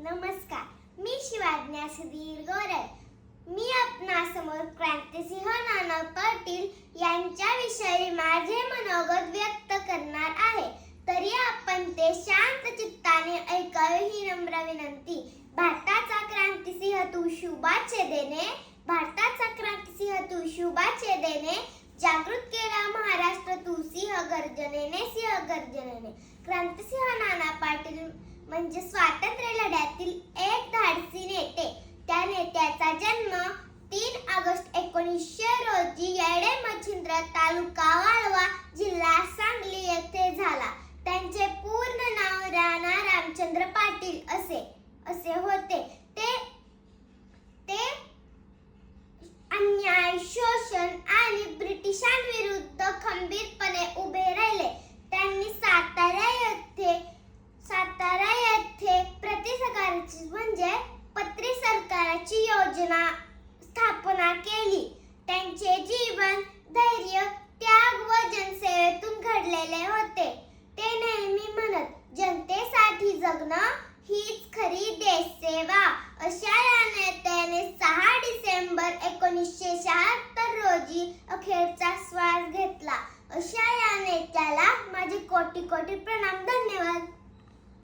नमस्कार, मी शिवाज्ञा सुधीर गोरे. मी आपणासमोर क्रांतिसिंह नाना पाटील यांच्याविषयी माझे मनोगत व्यक्त करणार आहे. तरी आपण ते शांत चित्ताने ऐकावे ही नम्र विनंती. भारताचा क्रांतिसिंह तू शुभाचे देणे, भारताचा क्रांतिसिंह तू शुभाचे देणे, जागृत केला महाराष्ट्र तू सिंह गर्जनेने. क्रांतिसिंह नाना पाटील म्हणजे स्वातंत्र्य लढ्यातील एक धाडसी नेते. त्या नेत्याचा जन्म 3 ऑगस्ट 1900 रोजी येडे मच्छिंद्र, तालुका वाळवा, जिल्हा सांगली येथे झाला. त्यांचे पूर्ण नाव राणा रामचंद्र पाटील असे होते. ते अन्याय, शोषण आणि ब्रिटिशांविरुद्ध खंबीरपणे उभे राहिले. त्यांनी सातारा येथे प्रतिसरकारची म्हणजे पत्री सरकाराची योजना स्थापना केली. त्यांचे जीवन, धैर्य, त्याग व जनसेवेतून घडलेले होते. ते नेहमी म्हणत, जनतेसाठी जगणं हीच खरी देशसेवा. अशा या नेत्याने 6 डिसेंबर 1976 रोजी अखेरचा श्वास घेतला. अशा या नेत्याला माझे कोटी कोटी प्रणाम.